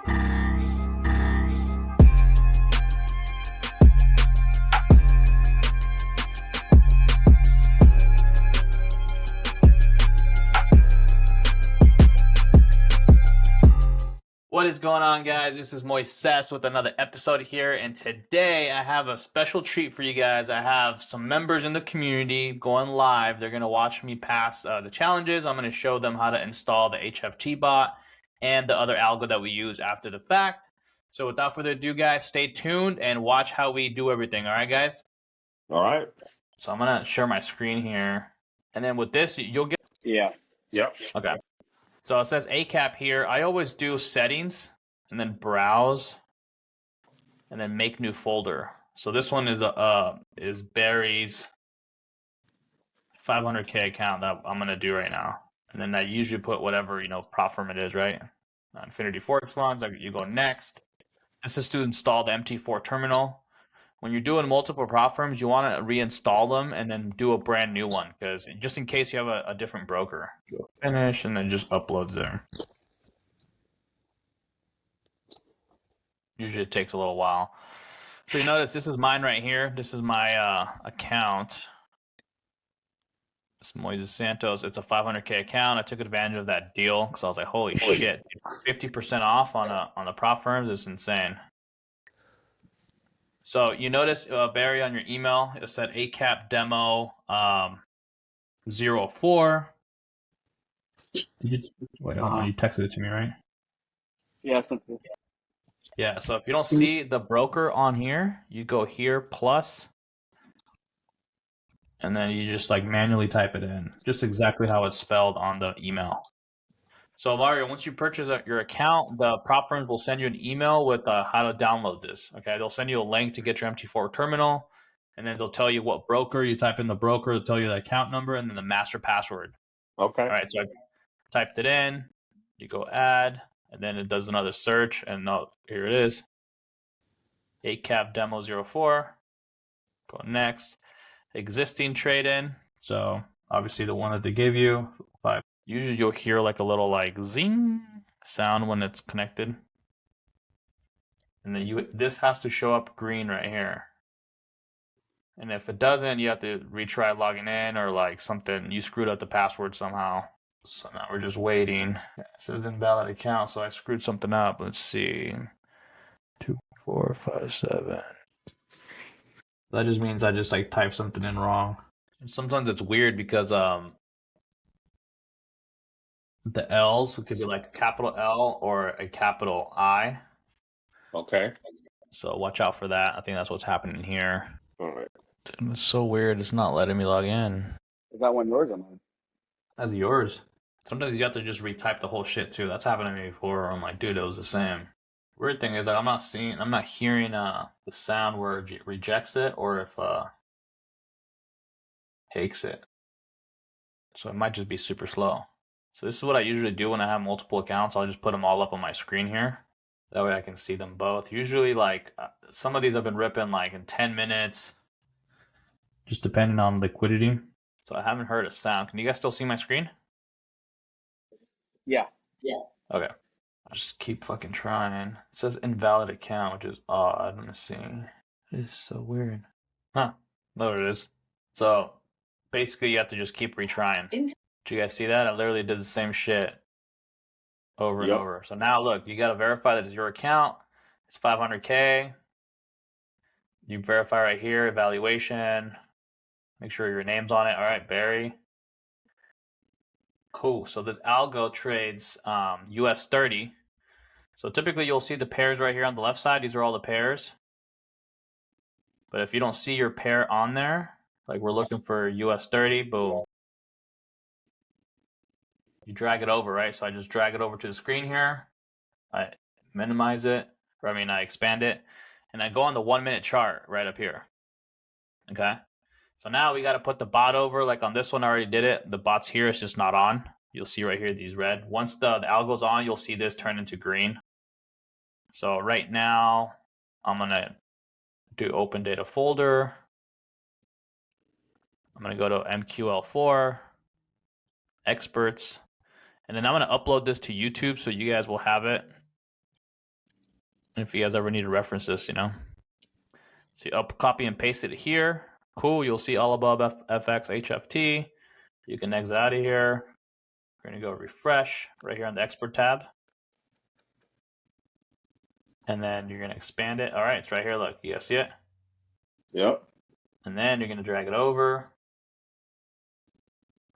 What is going on, guys? This is Moises with another episode here, and today I have a special treat for you guys. I have some members in the community going live. They're going to watch me pass the challenges. I'm going to show them how to install the HFT bot and the other algo that we use after the fact. So without further ado, guys, stay tuned and watch how we do everything. All right, guys? All right. So I'm going to share my screen here. And then with this, you'll get... Yeah. Yep. Okay. So it says ACAP here. I always do settings and then browse and then make new folder. So this one is Barry's 500K account that I'm gonna do right now. And then I usually put whatever, prop firm it is, right? Infinity Forex funds, you go next. This is to install the MT4 terminal. When you're doing multiple prop firms, you want to reinstall them and then do a brand new one, because just in case you have a different broker. Go finish and then just uploads there. Usually it takes a little while. So you notice this is mine right here. This is my account. It's Moises Santos. It's a 500K account. I took advantage of that deal because I was like, holy shit, 50% off on the prop firms is insane. So you notice, Barry, on your email, it said ACAP demo 04. Wait, hold on, you texted it to me, right? Yeah, something. Yeah, so if you don't see the broker on here, you go here, plus, and then you just manually type it in, just exactly how it's spelled on the email. So Mario, once you purchase your account, the prop firms will send you an email with how to download this. Okay, they'll send you a link to get your MT4 terminal, and then they'll tell you what broker. You type in the broker, they'll tell you the account number, and then the master password. Okay. All right, so I typed it in. You go add, and then it does another search, and here it is. ACAP demo 04. Go next. Existing trade-in. So obviously the one that they gave you. Usually you'll hear a little zing sound when it's connected. And then this has to show up green right here. And if it doesn't, you have to retry logging in, or something, you screwed up the password somehow. So now we're just waiting. It says invalid account, so I screwed something up. Let's see. 2, 4, 5, 7. That just means I just typed something in wrong. And sometimes it's weird because the L's could be a capital L or a capital I. Okay. So watch out for that. I think that's what's happening here. All right. Dude, it's so weird. It's not letting me log in. Is that one yours or mine? That's yours. Sometimes you have to just retype the whole shit too. That's happened to me before. I'm like, dude, it was the same. Weird thing is that I'm not hearing the sound where it rejects it, or if takes it. So it might just be super slow. So this is what I usually do when I have multiple accounts. I'll just put them all up on my screen here. That way I can see them both. Usually some of these I've been ripping in 10 minutes, just depending on liquidity. So I haven't heard a sound. Can you guys still see my screen? Yeah. Okay. I'll just keep fucking trying. It says invalid account, which is odd. Let me see. It is so weird. Huh. There it is. So basically you have to just keep retrying. Did you guys see that? I literally did the same shit over and over. So now look, you got to verify that it's your account. It's 500K. You verify right here, evaluation. Make sure your name's on it. All right, Barry. Cool. So this algo trades US 30. So typically you'll see the pairs right here on the left side. These are all the pairs. But if you don't see your pair on there, we're looking for US 30, boom. You drag it over, right? So I just drag it over to the screen here. I minimize it, I expand it. And I go on the 1 minute chart right up here. Okay. So now we got to put the bot over. On this one, I already did it. The bot's here. It's just not on. You'll see right here, these red. Once the algo's on, you'll see this turn into green. So right now, I'm going to do open data folder. I'm going to go to MQL4, experts. And then I'm going to upload this to YouTube so you guys will have it. if you guys ever need to reference this, you know. So you copy and paste it here. Cool. You'll see all above FX HFT. You can exit out of here. We're going to go refresh right here on the export tab. And then you're going to expand it. All right, it's right here. Look, you guys see it? Yep. And then you're going to drag it over.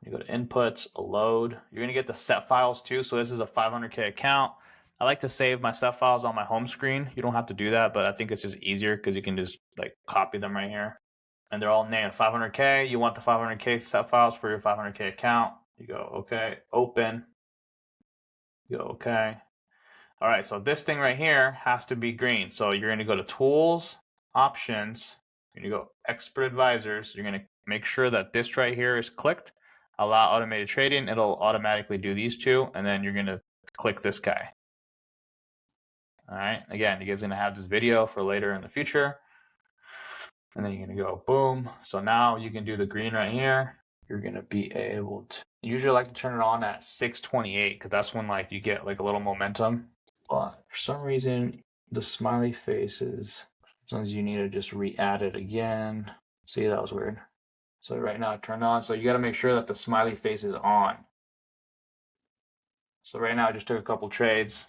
You go to inputs, a load. You're going to get the set files too. So this is a 500K account. I like to save my set files on my home screen. You don't have to do that, but I think it's just easier because you can just like copy them right here. And they're all named 500K. You want the 500K set files for your 500K account. You go, okay, open. You go, okay. All right, so this thing right here has to be green. So you're going to go to Tools, Options. You're going to go Expert Advisors. You're going to make sure that this right here is clicked. Allow automated trading. It'll automatically do these two. And then you're going to click this guy. All right, again, you guys are going to have this video for later in the future. And then you're going to go boom. So now you can do the green right here. You're going to be able to, usually like to turn it on at 628 because that's when like you get like a little momentum. But for some reason, the smiley faces, sometimes you need to just re-add it again. See, that was weird. So right now it turned on. So you got to make sure that the smiley face is on. So right now I just took a couple trades.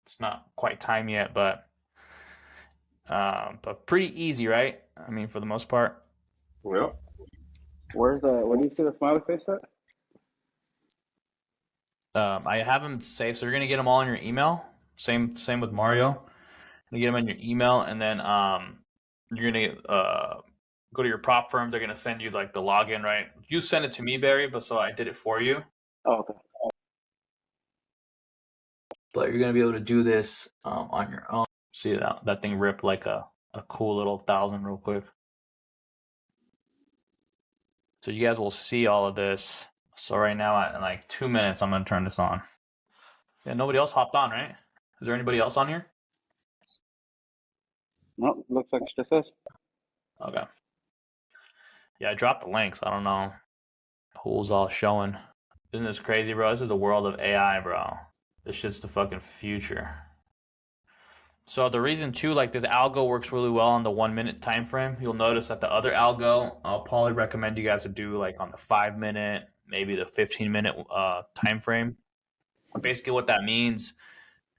It's not quite time yet, but pretty easy, right? I mean, for the most part. Yep. Where do you see the smiley face at? I have them saved, so you're gonna get them all in your email. Same with Mario. You get them in your email, and then you're gonna go to your prop firm. They're gonna send you like the login, right? You send it to me, Barry, but so I did it for you. Oh, okay. But you're gonna be able to do this on your own. See that thing ripped like a cool little 1,000 real quick. So you guys will see all of this. So right now, in like 2 minutes, I'm gonna turn this on. Yeah, nobody else hopped on, right? Is there anybody else on here? No, looks like it's just us. Okay. Yeah, I dropped the links. I don't know who's all showing. Isn't this crazy, bro? This is the world of AI, bro. This shit's the fucking future. So the reason too, like this algo works really well on the 1 minute time frame. You'll notice that the other algo, I'll probably recommend you guys to do like on the 5 minute, maybe the 15-minute time frame. Basically, what that means,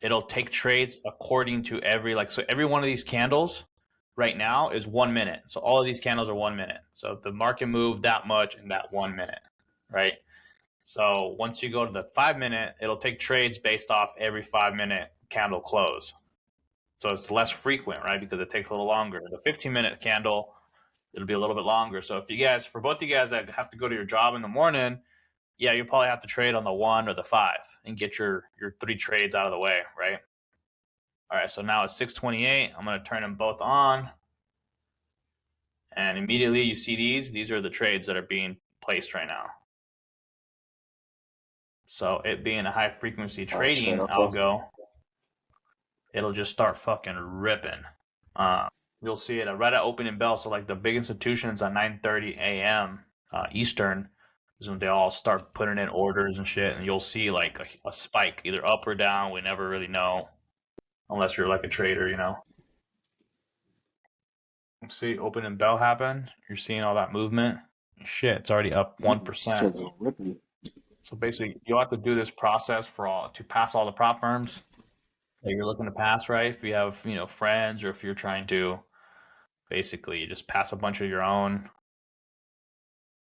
it'll take trades according to every one of these candles right now is 1 minute. So all of these candles are 1 minute. So the market moved that much in that 1 minute, right? So once you go to the 5 minute, it'll take trades based off every 5 minute candle close. So it's less frequent, right? Because it takes a little longer. The 15-minute candle, it'll be a little bit longer. So if you guys, for both of you guys that have to go to your job in the morning, yeah, you probably have to trade on the 1 or the 5 and get your 3 trades out of the way, right? All right, so now it's 628. I'm going to turn them both on. And immediately you see these are the trades that are being placed right now. So it being a high frequency trading algo, it'll just start fucking ripping. You'll see it right at opening bell. So like the big institutions at 9:30 a.m. Eastern is when they all start putting in orders and shit, and you'll see like a spike either up or down. We never really know unless you're like a trader, you know. See opening bell happen. You're seeing all that movement. Shit, it's already up 1%. So basically, you'll have to do this process to pass all the prop firms that you're looking to pass, right? If you have, friends, or if you're trying to basically just pass a bunch of your own.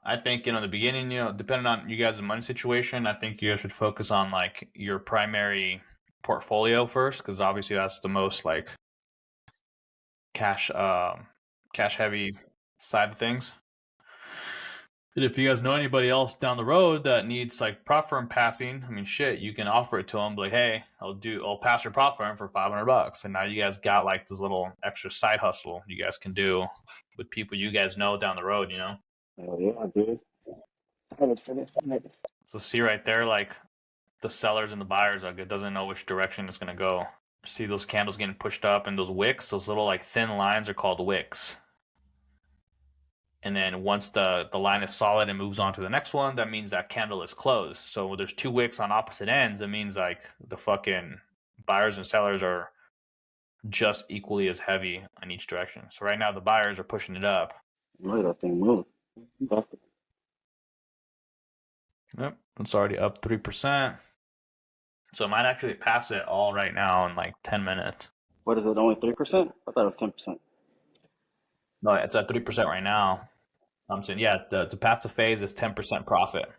I think, in the beginning, depending on you guys' money situation, I think you guys should focus on like your primary portfolio first, because obviously that's the most like cash heavy side of things. And if you guys know anybody else down the road that needs like prop firm passing, I mean, shit, you can offer it to them. Like, hey, I'll pass your prop firm for $500, and now you guys got like this little extra side hustle you guys can do with people you guys know down the road, Oh yeah, dude. I haven't finished. So see right there, like the sellers and the buyers, like it doesn't know which direction it's gonna go. See those candles getting pushed up, and those wicks, those little like thin lines are called wicks. And then once the line is solid and moves on to the next one, that means that candle is closed. So when there's 2 wicks on opposite ends, it means like the fucking buyers and sellers are just equally as heavy in each direction. So right now the buyers are pushing it up. Look at that thing move. Yep, it's already up 3%. So it might actually pass it all right now in like 10 minutes. What is it? Only 3%? I thought it was 10%. No, it's at 3% right now. I'm saying, yeah, to pass the phase is 10% profit.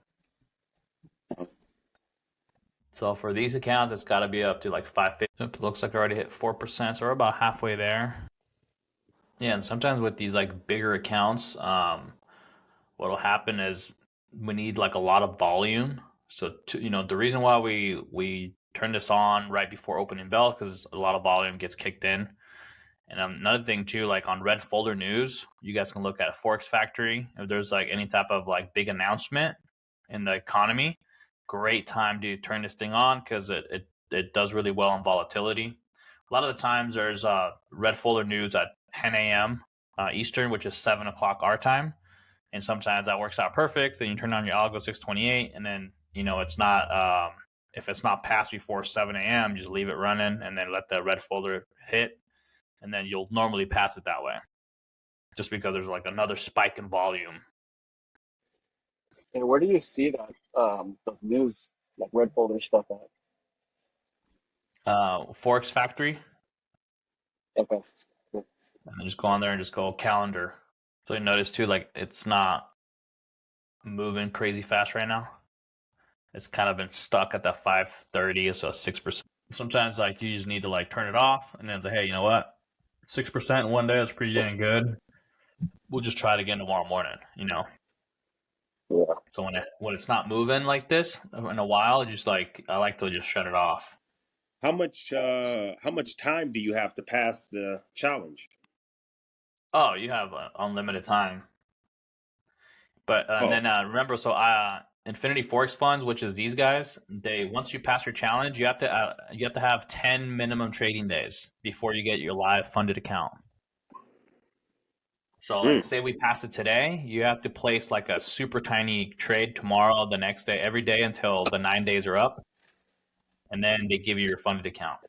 So for these accounts, it's got to be up to like 550. It looks like I already hit 4%, so we're about halfway there. Yeah, and sometimes with these like bigger accounts, what'll happen is we need like a lot of volume. So the reason why we turn this on right before opening bell because a lot of volume gets kicked in. And another thing too, like on red folder news, you guys can look at Forex Factory. If there's like any type of like big announcement in the economy, great time to turn this thing on because it does really well on volatility. A lot of the times there's red folder news at 10 a.m. Eastern, which is 7 o'clock our time. And sometimes that works out perfect. Then you turn on your algo 628, and then it's not if it's not passed before 7 a.m., just leave it running and then let the red folder hit, and then you'll normally pass it that way. Just because there's like another spike in volume. Hey, where do you see that the news like red folder stuff at? Forex Factory, Okay. Cool. and then just go on there and just go calendar. So you notice too, like it's not moving crazy fast right now. It's kind of been stuck at that 530, so 6%. Sometimes like you just need to like turn it off and then say, hey, you know what? 6% in one day is pretty dang good. We'll just try it again tomorrow morning, Yeah. So when it's not moving like this in a while, just like I like to just shut it off. How much time do you have to pass the challenge? Oh, you have unlimited time. But and then remember, so Infinity Forex funds, which is these guys, they once you pass your challenge, you have to have 10 minimum trading days before you get your live funded account. So like say we pass it today, you have to place like a super tiny trade tomorrow, the next day, every day until the 9 days are up. And then they give you your funded account.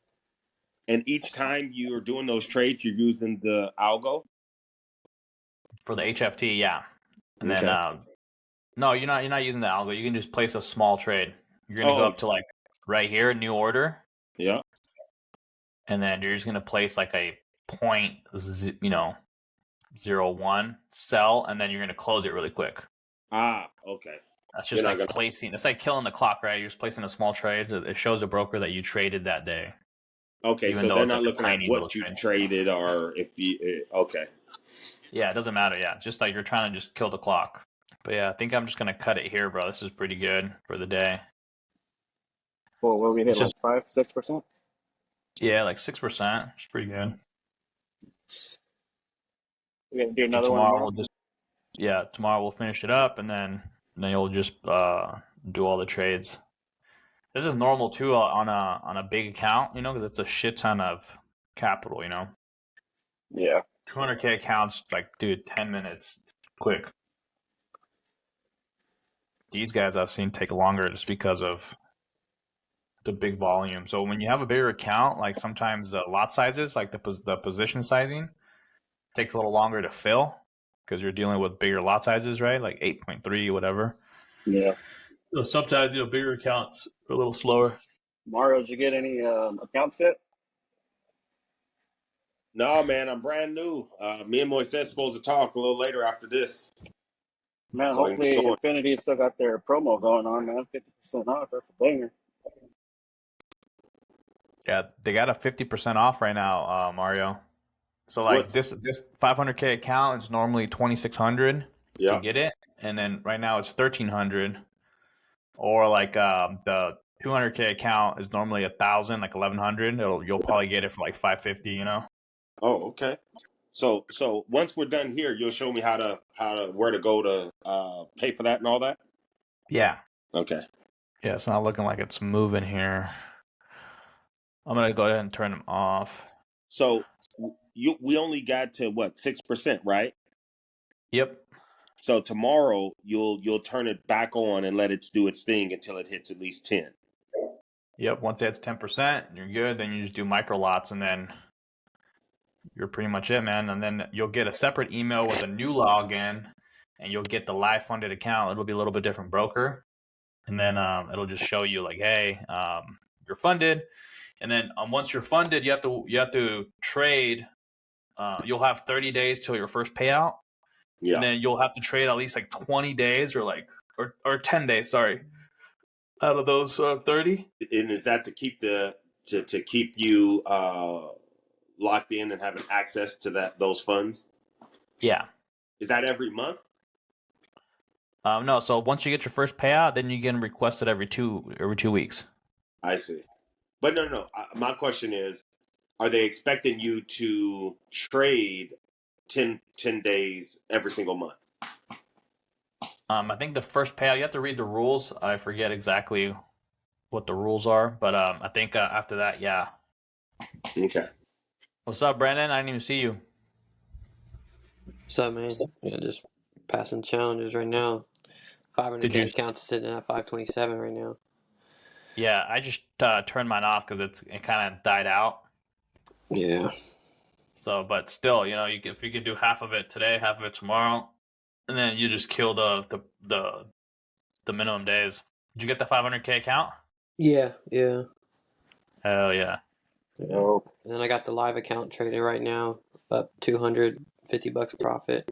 And each time you're doing those trades, you're using the algo? For the HFT, yeah. And Okay. then no, you're not using the algo. You can just place a small trade. You're gonna go up to like right here, new order. Yeah. And then you're just gonna place like a 0.01 sell, and then you're gonna close it really quick. Okay. That's just like placing. It's like killing the clock, right? You're just placing a small trade. It shows the broker that you traded that day. Okay, even so though they're it's not like looking at what you trade. traded or if you. Okay. Yeah, it doesn't matter. Yeah, just like you're trying to just kill the clock. But yeah, I think I'm just gonna cut it here, bro. This is pretty good for the day. Well, what we hit, It's like just 5-6%? yeah, like 6%. It's pretty good. We gotta do So another one tomorrow tomorrow? tomorrow we'll finish it up, and then you'll just do all the trades. This is normal too on a big account, because it's a shit ton of capital, Yeah. 200K accounts, like, dude, 10 minutes, quick. These guys I've seen take longer just because of the big volume. So when you have a bigger account, like sometimes the lot sizes, like the position sizing, takes a little longer to fill because you're dealing with bigger lot sizes, right? Like 8.3, whatever. Yeah. So sometimes, bigger accounts are a little slower. Mario, did you get any accounts yet? No, man, I'm brand new. Me and Moises supposed to talk a little later after this. Man, So I can hopefully get going. Infinity still got their promo going on, man. 50% off. That's a banger. Yeah, they got a 50% off right now, Mario. So like What's this 500K account is normally 2,600 to yeah? get it, and then right now it's 1,300. Or like the 200K account is normally 1,000, like 1,100. You'll probably get it for like 550. Oh, okay. So once we're done here, you'll show me how to where to go to pay for that and all that. Yeah. Okay. Yeah, it's not looking like it's moving here. I'm gonna go ahead and turn them off. So we only got to what 6%, right? Yep. So tomorrow you'll turn it back on and let it do its thing until it hits at least 10. Yep. Once that's 10%, you're good. Then you just do micro lots, and then you're pretty much it, man. And then you'll get a separate email with a new login, and you'll get the live funded account. It'll be a little bit different broker, and then it'll just show you like, hey, you're funded. And then once you're funded, you have to trade. You'll have 30 days till your first payout, Yeah. and then you'll have to trade at least like 20 days or 10 days. Sorry, out of those 30. And is that to keep to keep you locked in and having access to those funds? Yeah. Is that every month? No. So once you get your first payout, then you can request it every two weeks. I see. But no. My question is, are they expecting you to trade 10 days every single month? I think the first payout, you have to read the rules. I forget exactly what the rules are, but I think after that, yeah. Okay. What's up, Brandon? I didn't even see you. What's up, man? Yeah, just passing challenges right now. 500K account sitting at 527 right now. Yeah, I just turned mine off because it kind of died out. Yeah. So, but still, if you could do half of it today, half of it tomorrow, and then you just kill the minimum days. Did you get the 500K account? Yeah. Hell yeah. And then I got the live account trading right now, up $250 profit.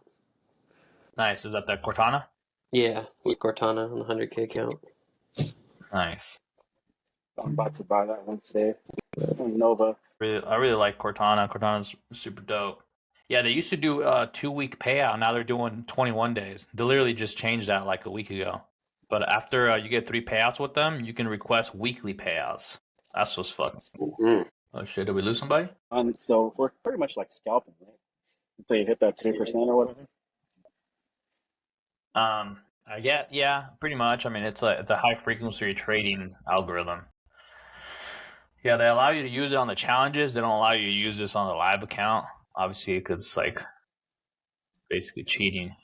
Nice. Is that the Cortana? Yeah, with Kortana on the 100K account. Nice. I'm about to buy that one today. Nova. I really like Cortana. Cortana's super dope. Yeah, they used to do a 2-week payout. Now they're doing 21 days. They literally just changed that like a week ago. But after you get 3 payouts with them, you can request weekly payouts. That's what's fun. Mm-hmm. Oh shit! Did we lose somebody? So we're pretty much like scalping, right? Until you hit that 3% or whatever. Yeah, pretty much. I mean, it's a high frequency trading algorithm. Yeah, they allow you to use it on the challenges. They don't allow you to use this on the live account, obviously, because it's like basically cheating,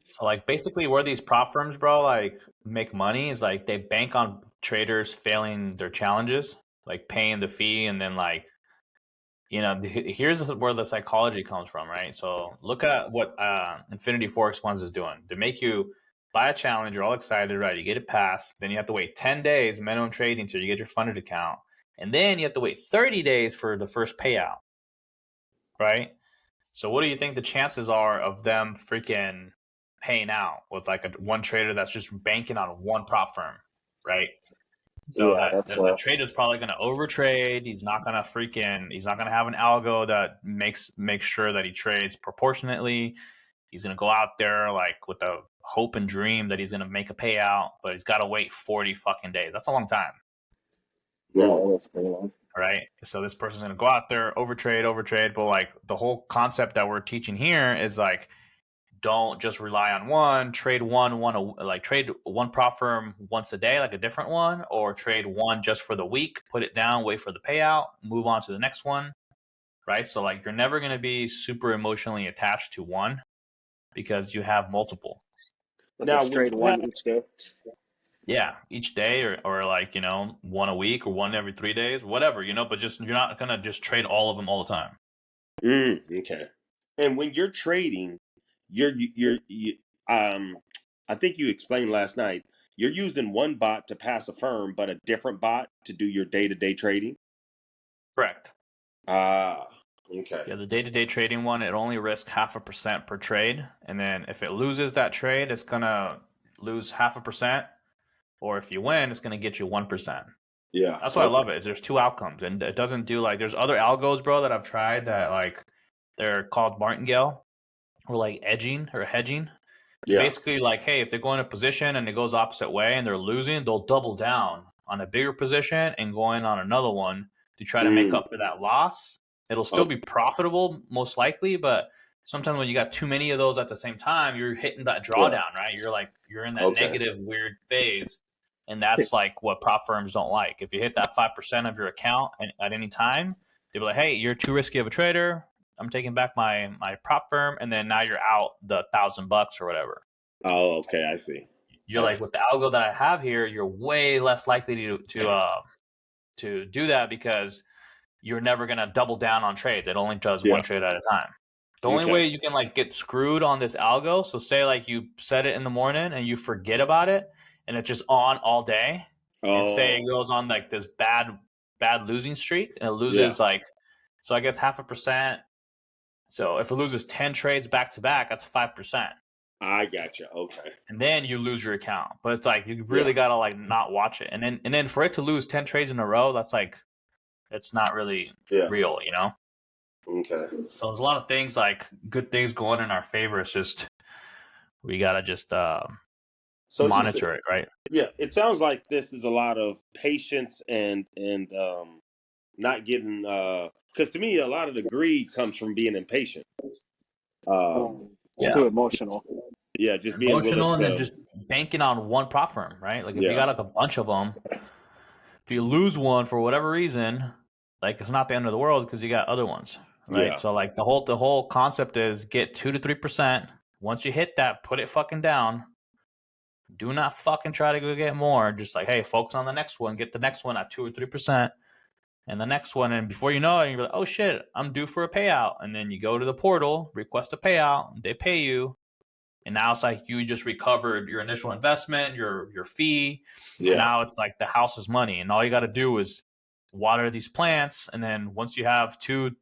So like basically where these prop firms, bro, like make money is like they bank on traders failing their challenges, like paying the fee, and then like here's where the psychology comes from, right? So look at what Infinity Forex Funds is doing. They make you buy a challenge, you're all excited, right? You get it passed, then you have to wait 10 days minimum trading till you get your funded account, and then you have to wait 30 days for the first payout, right? So what do you think the chances are of them freaking paying out with like one trader that's just banking on one prop firm, right? So Yeah, that trader's probably going to overtrade. He's not going to have an algo that makes sure that he trades proportionately. He's going to go out there like with the hope and dream that he's going to make a payout, but he's got to wait 40 fucking days. That's a long time. Yeah, that's pretty long. Right. So this person's going to go out there, overtrade. But like the whole concept that we're teaching here is like, don't just rely on one. Trade trade one prop firm once a day, like a different one, or trade one just for the week. Put it down, wait for the payout, move on to the next one. Right. So like you're never going to be super emotionally attached to one because you have multiple. Now trade one each day. Yeah, each day or like one a week or one every 3 days, whatever, but just you're not gonna just trade all of them all the time. Okay. And when you're trading, I think you explained last night, you're using one bot to pass a firm, but a different bot to do your day-to-day trading? Correct. Okay. Yeah, the day-to-day trading one, it only risks 0.5% per trade, and then if it loses that trade, it's gonna lose 0.5%, or if you win, it's gonna get you 1%. Yeah, that's why I love it. Is there's 2 outcomes, and it doesn't do like there's other algos, bro, that I've tried that like they're called martingale or like edging or hedging. Yeah. Basically, like, hey, if they go in a position and it goes opposite way and they're losing, they'll double down on a bigger position and go in on another one to try to make up for that loss. It'll still be profitable, most likely, but sometimes when you got too many of those at the same time, you're hitting that drawdown, right? You're in that negative, weird phase. And that's like what prop firms don't like. If you hit that 5% of your account at any time, they'll be like, hey, you're too risky of a trader. I'm taking back my prop firm, and then now you're out the $1,000 or whatever. Oh, okay, I see. You're like, with the algo that I have here, you're way less likely to do that because you're never gonna double down on trades. It only does Yeah. one trade at a time. The only Okay. way you can like get screwed on this algo, so say like you set it in the morning and you forget about it and it's just on all day, and say it Oh, goes on like this bad losing streak and it yeah. loses like, so I guess 0.5%. So if it loses 10 trades back to back, that's 5%. I gotcha. Okay. And then you lose your account. But it's like you Yeah. really gotta like not watch it. And then for it to lose 10 trades in a row, that's like, it's not really Yeah. real, you know? Okay. So there's a lot of things like good things going in our favor. It's just we gotta just So monitor it, right? yeah, it sounds like this is a lot of patience and not getting because to me a lot of the greed comes from being impatient. Yeah. Too emotional. Yeah, just being willing Emotional, and then to. just banking on one prop firm, right? Like if you Yeah. got like a bunch of them, if you lose one for whatever reason, like it's not the end of the world because you got other ones, right? Yeah. So like the whole concept is get 2 to 3%. Once you hit that, put it fucking down. Do not fucking try to go get more. Just like, hey, focus on the next one. Get the next one at 2 or 3%. And the next one, and before you know it, you're like, oh shit, I'm due for a payout. And then you go to the portal, request a payout, they pay you, and now it's like you just recovered your initial investment, your fee, and Yeah. now it's like the house's money, and all you got to do is water these plants, and then once you have $1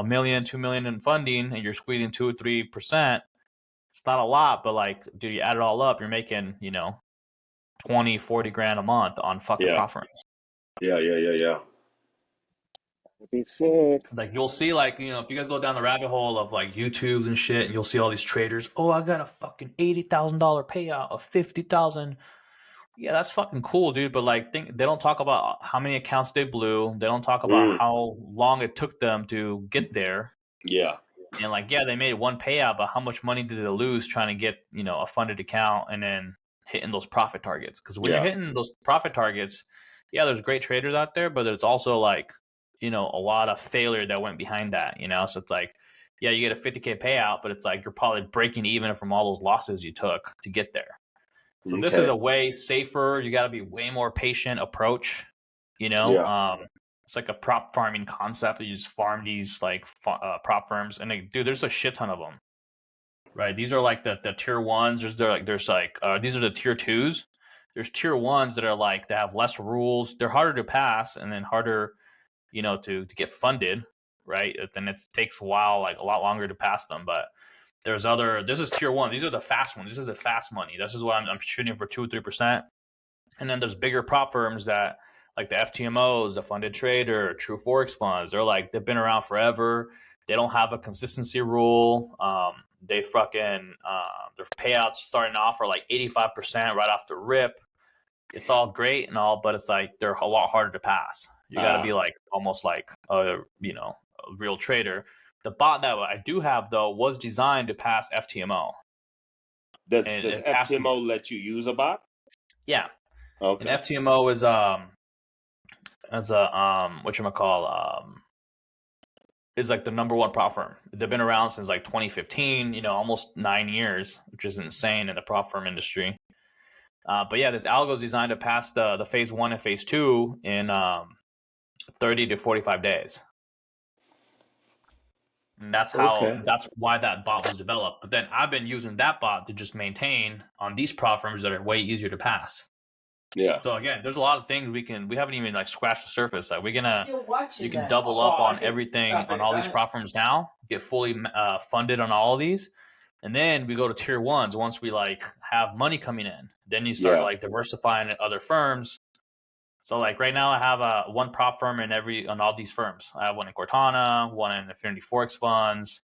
million, 2 million in funding, and you're squeezing 2 or 3%, it's not a lot, but like, dude, you add it all up, you're making 20, 40 grand a month on fucking Yeah. prop firms. Yeah. Be sick. Like you'll see, like, if you guys go down the rabbit hole of like YouTubes and shit, and you'll see all these traders. Oh, I got a fucking $80,000 payout of 50,000. Yeah, that's fucking cool, dude. But like, they don't talk about how many accounts they blew. They don't talk about how long it took them to get there. Yeah. And like, yeah, they made one payout, but how much money did they lose trying to get a funded account and then hitting those profit targets? Because when you're hitting those profit targets, yeah, there's great traders out there, but there's also like a lot of failure that went behind that. So it's like, yeah, you get a 50K payout, but it's like you're probably breaking even from all those losses you took to get there. So this is a way safer. You got to be way more patient approach. It's like a prop farming concept. You just farm these like prop firms, and dude, there's a shit ton of them. Right? These are like the tier ones. These are the tier twos. There's tier ones that are like they have less rules. They're harder to pass, and then harder, to get funded. Right? Then it takes a while, like a lot longer to pass them, but. This is tier one. These are the fast ones. This is the fast money. This is what I'm shooting for 2 or 3%. And then there's bigger prop firms that like the FTMOs, the funded trader, true Forex funds. They've been around forever. They don't have a consistency rule. They fucking their payouts starting off are like 85% right off the rip. It's all great and all, but it's like they're a lot harder to pass. You got to be like almost like a real trader. The bot that I do have, though, was designed to pass FTMO. Does FTMO let you use a bot? Yeah. Okay. And FTMO is is like the number one prop firm. They've been around since like 2015. Almost 9 years, which is insane in the prop firm industry. But yeah, this algo is designed to pass the phase 1 and phase 2 in 30 to 45 days. And that's why that bot was developed. But then I've been using that bot to just maintain on these prop firms that are way easier to pass. Yeah. So again, there's a lot of things we haven't even like scratched the surface. Like you can double up on everything on all these prop firms now, get fully funded on all of these. And then we go to tier ones once we like have money coming in. Then you start like diversifying at other firms. So like right now I have one prop firm on all these firms. I have one in Kortana, one in Affinity Forex funds,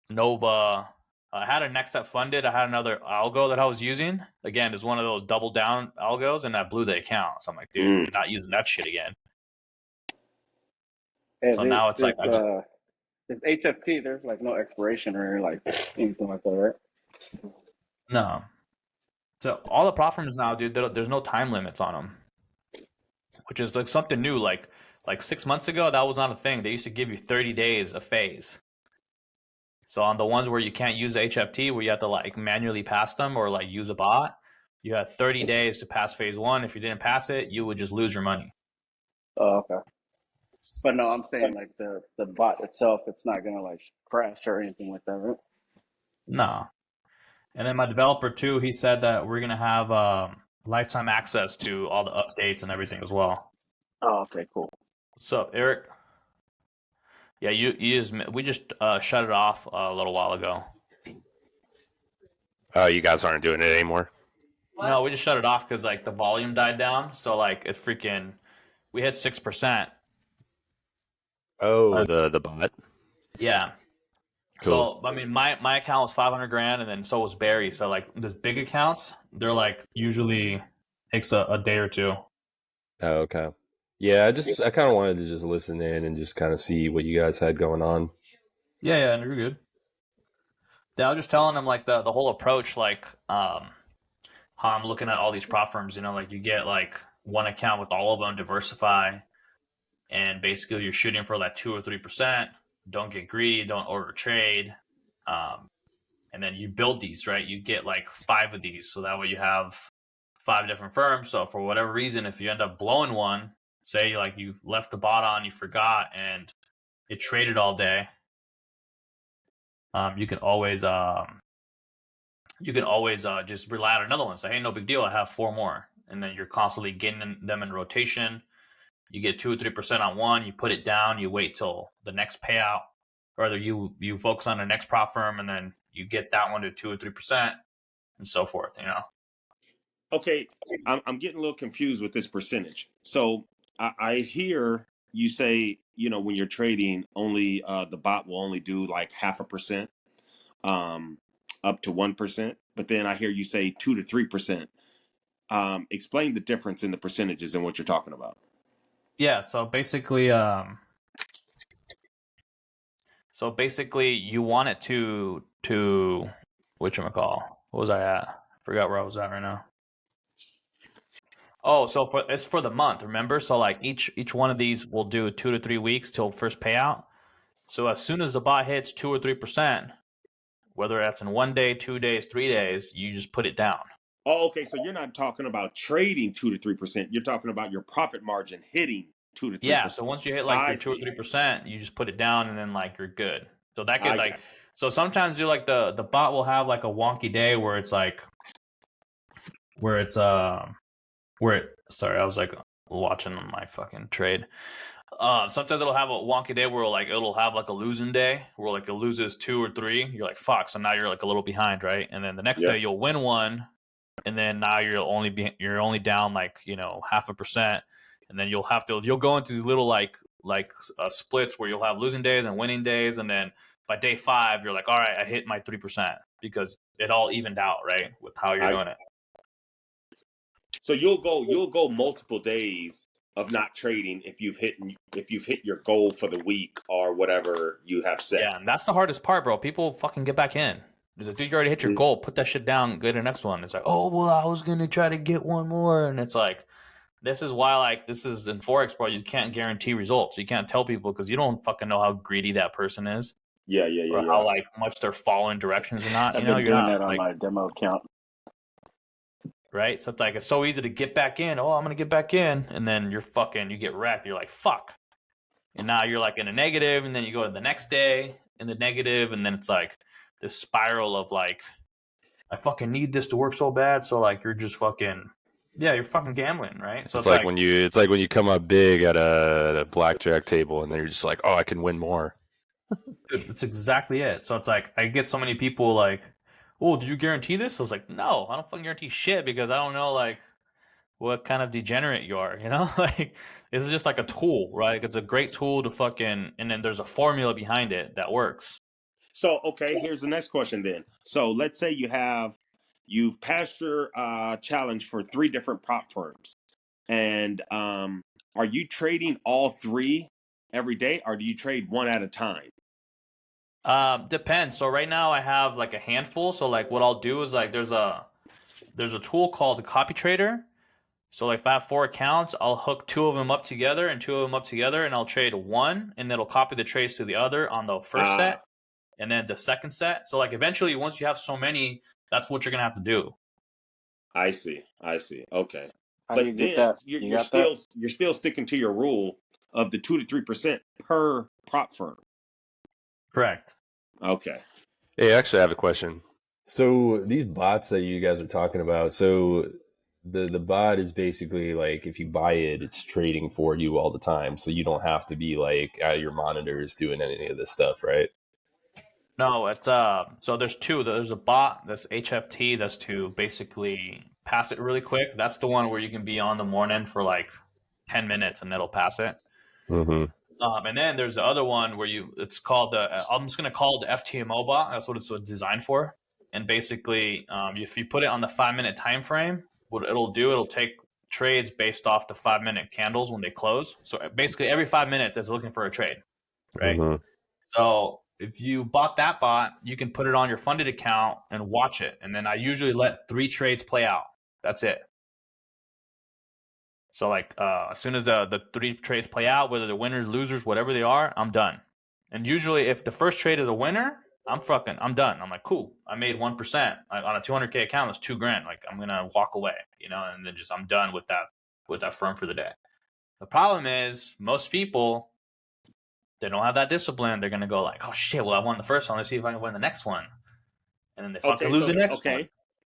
Nova. I had a next step funded. I had another algo that I was using. Again, it's one of those double down algos, and I blew the account. So I'm like, dude, you're not using that shit again. So now it's like it's HFT. There's like no expiration or like anything like that, right? No. So all the prop firms now, dude, there's no time limits on them, which is like something new. Like 6 months ago, that was not a thing. They used to give you 30 days a phase. So on the ones where you can't use HFT, where you have to like manually pass them or like use a bot, you had 30 days to pass phase 1. If you didn't pass it, you would just lose your money. Oh, okay. But no, I'm saying like the bot itself, it's not gonna like crash or anything like that, right? No. And then my developer too, he said that we're gonna have lifetime access to all the updates and everything as well. Oh, okay, cool. What's up, Eric? Yeah, we just shut it off a little while ago. Oh, you guys aren't doing it anymore? No, we just shut it off because like the volume died down. So like it freaking, we had 6%. Oh, the bot. Yeah. Cool. So I mean, my account was 500 grand, and then so was Barry. So like these big accounts, they're like usually takes a day or two. Oh, okay. Yeah, I kind of wanted to just listen in and just kind of see what you guys had going on. Yeah, and you're good. Yeah, I was just telling them like the whole approach, like how I'm looking at all these prop firms. You know, like you get like one account with all of them, diversify, and basically you're shooting for like 2 or 3%. Don't get greedy, don't overtrade, and then you build these, right? You get like 5 of these, so that way you have 5 different firms. So for whatever reason, if you end up blowing one, say like you left the bot on, you forgot, and it traded all day, you can always just rely on another one. Say, hey, no big deal, I have 4 more, and then you're constantly getting them in rotation. You get 2 or 3% on one, you put it down, you wait till the next payout, or either you focus on the next prop firm, and then you get that one to 2 or 3%, and so forth. You know. Okay, I'm getting a little confused with this percentage. So I hear you say, when you're trading, only the bot will only do like 0.5%, up to 1%. But then I hear you say 2 to 3%. Explain the difference in the percentages and what you're talking about. Yeah. So basically, you want it to whatchamacall. What was I at? I forgot where I was at right now. Oh, so it's for the month, remember? So like each one of these will do 2 to 3 weeks till first payout. So as soon as the bot hits 2 or 3%, whether that's in 1 day, 2 days, 3 days, you just put it down. Oh, okay. So you're not talking about trading 2 to 3%. You're talking about your profit margin hitting 2 to 3%. Yeah. So once you hit like your I 2 or see. 3%, you just put it down, and then like you're good. So that could I like, got so sometimes you like the bot will have like a wonky day where it's like, sorry, I was like watching my fucking trade. Sometimes it'll have a wonky day where like it'll have like a losing day where like it loses 2 or 3. You're like, fuck. So now you're like a little behind, right? And then the next day you'll win one, and then now you're only down like 0.5%, and then you'll go into these little like splits where you'll have losing days and winning days, and then by day 5 you're like, all right, I hit my 3% because it all evened out, right, with how you're doing it. So you'll go multiple days of not trading if you've hit your goal for the week or whatever you have set. Yeah, and that's the hardest part, bro. People fucking get back in. It's like, dude, you already hit your goal. Put that shit down. Go to the next one. It's like, oh, well, I was going to try to get one more. And it's like, this is why, like, this is in Forex, bro. You can't guarantee results. You can't tell people because you don't fucking know how greedy that person is. Yeah. Or how, like, much they're following directions or not. I've You know, been you're doing not, that on like, my demo account. right? So it's like, it's so easy to get back in. Oh, I'm going to get back in. And then you get wrecked. You're like, fuck. And now you're like in a negative, and then you go to the next day in the negative, and then it's like this spiral of like, I fucking need this to work so bad. So like you're just fucking, yeah, you're fucking gambling, right? So it's like when you come up big at a blackjack table, and then you're just like, oh, I can win more. that's exactly it. So it's like I get so many people like, oh, do you guarantee this? I was like, no, I don't fucking guarantee shit because I don't know like what kind of degenerate you are, you know? Like this is just like a tool, right? It's a great tool to fucking, and then there's a formula behind it that works. So, okay, here's the next question then. So let's say you've passed your challenge for 3 different prop firms. And are you trading all 3 every day, or do you trade one at a time? Depends. So right now I have like a handful. So like what I'll do is like there's a tool called the copy trader. So like if I have 4 accounts, I'll hook 2 of them up together and 2 of them up together, and I'll trade one, and it'll copy the trades to the other on the first set, and then the second set. So like eventually, once you have so many, that's what you're gonna have to do. I see. Okay. How do you But get then that? You got that? you're still sticking to your rule of the 2 to 3% per prop firm. Correct. Okay. Hey, actually, I have a question. So these bots that you guys are talking about, so the bot is basically like if you buy it, it's trading for you all the time. So you don't have to be like at your monitors doing any of this stuff, right? No, it's so there's two. There's a bot that's HFT that's to basically pass it really quick. That's the one where you can be on the morning for like 10 minutes and it'll pass it. Mm-hmm. And then there's the other one where it's called I'm just gonna call it the FTMO bot. That's what it's designed for. And basically, if you put it on the 5-minute time frame, what it'll do, it'll take trades based off the 5-minute candles when they close. So basically, every 5 minutes, it's looking for a trade, right? Mm-hmm. So if you bought that bot, you can put it on your funded account and watch it. And then I usually let 3 trades play out. That's it. So like as soon as the 3 trades play out, whether they're winners, losers, whatever they are, I'm done. And usually if the first trade is a winner, I'm done. I'm like, cool. I made 1%. On a 200K account, that's $2,000. Like I'm gonna walk away, and then I'm done with that firm for the day. The problem is most people, they don't have that discipline. They're gonna go like, oh shit, well I won the first one. Let's see if I can win the next one. And then they fucking lose the next one.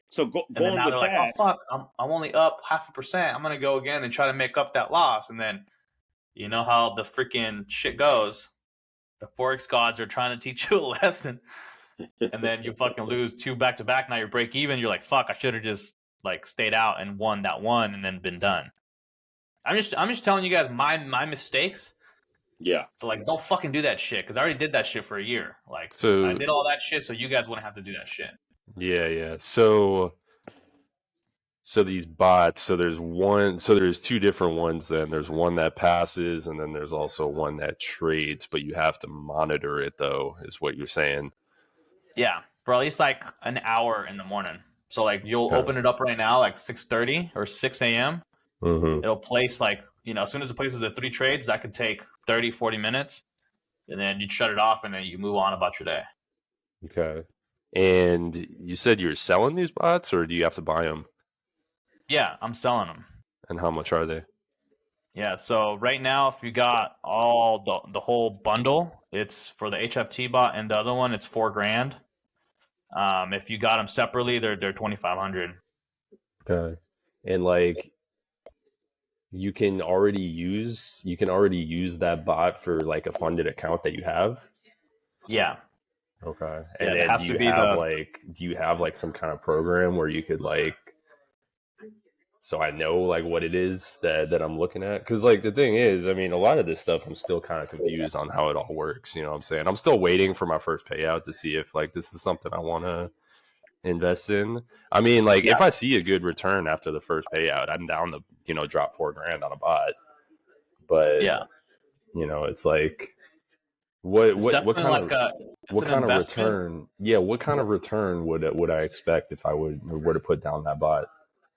So And then going now with they're that, like, oh fuck, I'm only up 0.5%. I'm gonna go again and try to make up that loss. And then you know how the freaking shit goes. The Forex gods are trying to teach you a lesson. And then you fucking lose 2 back to back. Now you're break even. You're like, fuck, I should have just like stayed out and won that one and then been done. I'm just telling you guys my mistakes. yeah. So like, don't fucking do that shit because I already did that shit for a year. Like, So I did all that shit so you guys wouldn't have to do that shit. yeah. So these bots, so there's 2 different ones then. There's one that passes and then there's also one that trades, but you have to monitor it though, is what you're saying. Yeah, for at least like an hour in the morning. So like you'll Okay. open it up right now like 6:30 or 6 a.m. Mm-hmm. It'll place like, as soon as it places the 3 trades, that could take 30, 40 minutes. And then you shut it off and then you move on about your day. Okay. And you said you're selling these bots, or do you have to buy them? Yeah, I'm selling them. And how much are they? Yeah, so right now, if you got all the whole bundle, it's for the HFT bot, and the other one, it's $4,000. If you got them separately, they're 2,500. Okay. And like you can already use that bot for like a funded account that you have. Yeah. Okay. Yeah, And it then has to be do you have like some kind of program where you could like, so I know like what it is that I'm looking at? Because like the thing is, I mean, a lot of this stuff I'm still kind of confused on how it all works. You know what I'm saying? I'm still waiting for my first payout to see if like this is something I want to invest in. I mean, like if I see a good return after the first payout, I'm down to drop $4,000 on a bot. But Yeah. it's like what kind of what kind of return? Yeah, what kind of return would I expect if I were to put down that bot,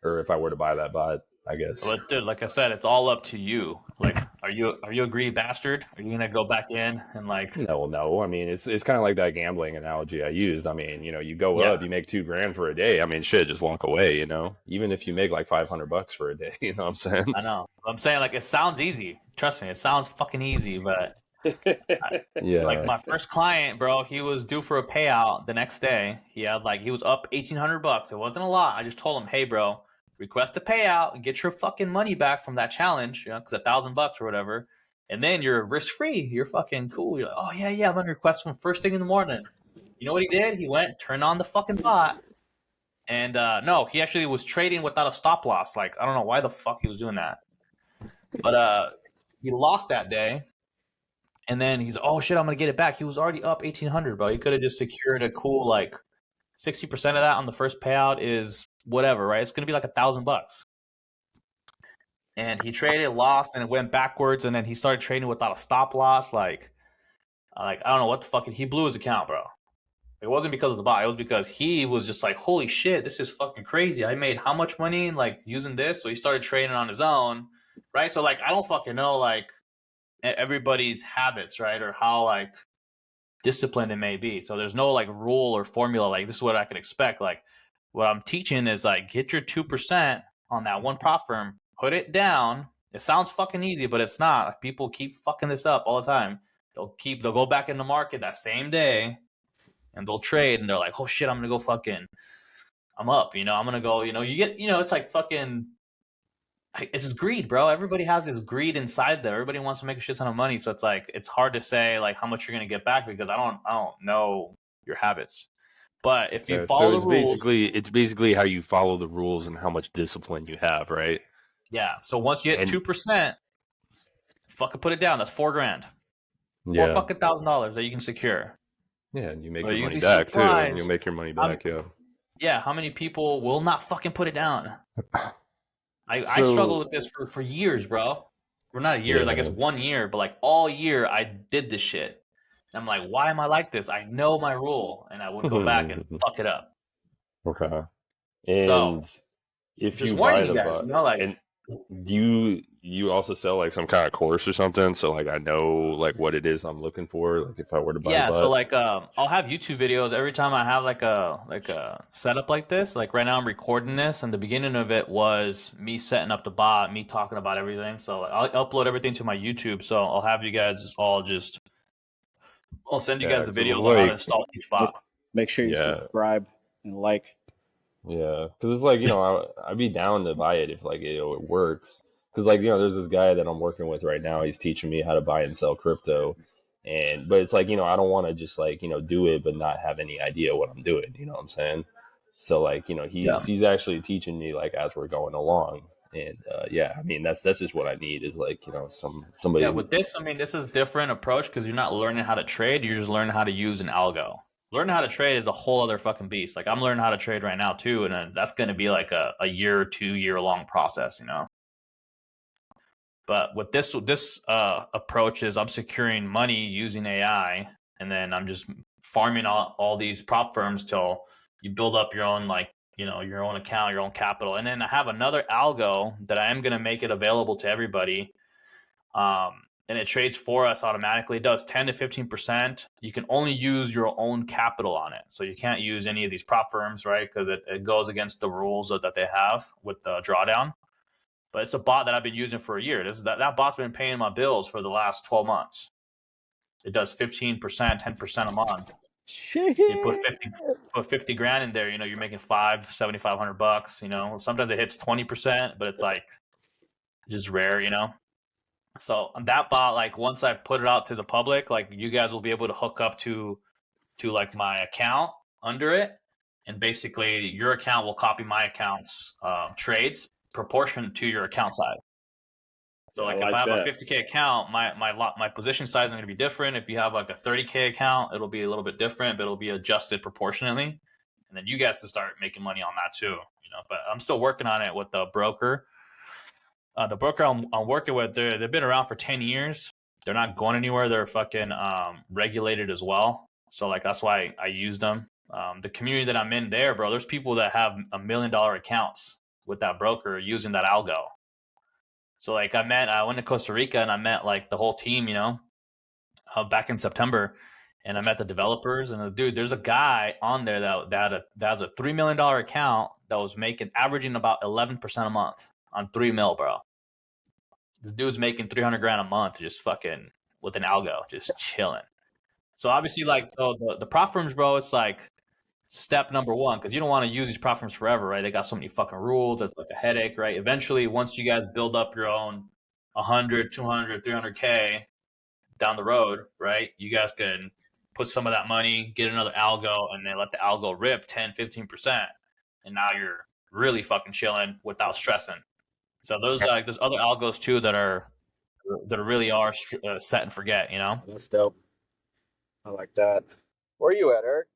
or if I were to buy that bot? I guess. But dude, like I said, it's all up to you. Like, are you a greedy bastard? Are you gonna go back in and like? No. I mean, it's kind of like that gambling analogy I used. I mean, you go up, you make $2,000 for a day. I mean, shit, just walk away. Even if you make like $500 for a day. You know what I'm saying? I know. I'm saying like it sounds easy. Trust me, it sounds fucking easy. But yeah, like my first client, bro, he was due for a payout the next day. He was up $1,800. It wasn't a lot. I just told him, hey, bro, request a payout and get your fucking money back from that challenge, because $1,000 or whatever. And then you're risk free. You're fucking cool. You're like, oh yeah, I'm gonna request one first thing in the morning. You know what he did? He went, turned on the fucking bot, and no, he actually was trading without a stop loss. Like I don't know why the fuck he was doing that, but he lost that day. And then he's, oh shit, I'm gonna get it back. He was already up 1,800, bro. He could have just secured a cool like 60% of that on the first payout is whatever, right? It's gonna be like $1,000. And he traded, lost, and it went backwards. And then he started trading without a stop loss. Like I don't know what the fuck. He blew his account, bro. It wasn't because of the bot. It was because he was just like, holy shit, this is fucking crazy. I made how much money like using this? So he started trading on his own, right? So like I don't fucking know like everybody's habits, right? Or how like disciplined it may be. So there's no like rule or formula like this is what I could expect. Like what I'm teaching is like get your 2% on that one prop firm, put it down, It sounds fucking easy, but it's not. Like, people keep fucking this up all the time. They'll go back in the market that same day and they'll trade and they're like, oh shit, I'm gonna go fucking, I'm up, I'm gonna go, you get, it's like fucking, it's greed, bro. Everybody has this greed inside them. Everybody wants to make a shit ton of money. So it's like, it's hard to say like how much you're gonna get back because I don't know your habits. But if you follow the rules, it's basically how you follow the rules and how much discipline you have, right? yeah. So once you hit 2%, fucking put it down. That's $4,000. Yeah. $4,000 that you can secure. Yeah, and you make your money back too. And you'll make your money back, yeah. Yeah, how many people will not fucking put it down? I struggled with this for years, bro. We're not years, I guess 1 year, but like all year I did this shit. And I'm like, why am I like this? I know my rule, and I would go back and fuck it up. Okay. And so, if just you warning buy you guys, like, and do you also sell like some kind of course or something? So like I know like what it is I'm looking for. Like if I were to buy a bot. So like I'll have YouTube videos every time I have like a setup like this. Like right now I'm recording this, and the beginning of it was me setting up the bot, me talking about everything. So I'll upload everything to my YouTube. So I'll have you guys all just, I'll send you guys the videos on how to install each bot. Make sure you subscribe and like. Yeah, because it's like, I'd be down to buy it if like it works. Because like, there's this guy that I'm working with right now. He's teaching me how to buy and sell crypto. But it's like, I don't want to just like, do it, but not have any idea what I'm doing. You know what I'm saying? So like, he's actually teaching me like as we're going along. And I mean, that's just what I need is like, somebody. Yeah, with this, I mean, this is a different approach because you're not learning how to trade. You're just learning how to use an algo. Learning how to trade is a whole other fucking beast. Like I'm learning how to trade right now too, and that's going to be like a year or 2 year long process, But with this approach is I'm securing money using AI, and then I'm just farming all these prop firms till you build up your own your own account, your own capital, and then I have another algo that I am going to make it available to everybody. And it trades for us automatically. It does 10 to 15%. You can only use your own capital on it. So you can't use any of these prop firms, right? Because it goes against the rules that they have with the drawdown. But it's a bot that I've been using for a year. That bot's been paying my bills for the last 12 months. It does 15%, 10% a month. You put 50 grand in there, you're making $7,500, Sometimes it hits 20%, but it's like just rare, So on that bot, like once I put it out to the public, like you guys will be able to hook up to like my account under it, and basically your account will copy my account's trades proportion to your account size. So like if I have a 50K account, my position size is going to be different. If you have like a 30K account, it'll be a little bit different, but it'll be adjusted proportionately. And then you guys can start making money on that too, But I'm still working on it with the broker. The broker I'm working with, they've been around for 10 years. They're not going anywhere. They're fucking regulated as well. So like that's why I use them. The community that I'm in there, bro, there's people that have $1 million accounts with that broker using that algo. So like I went to Costa Rica and I met like the whole team, back in September, and I met the developers, and there's a guy on there that has a $3 million account that was averaging about 11% a month on 3 mil, bro. This dude's making 300 grand a month just fucking with an algo, just chilling. So obviously, like, so the prop firms, bro, it's like step number one, because you don't want to use these prop firms forever, right? They got so many fucking rules. It's like a headache, right? Eventually, once you guys build up your own 100, 200, 300K down the road, right? You guys can put some of that money, get another algo, and then let the algo rip 10, 15%. And now you're really fucking chilling without stressing. So there's other algos too that really are set and forget, That's dope. I like that. Where are you at, Eric?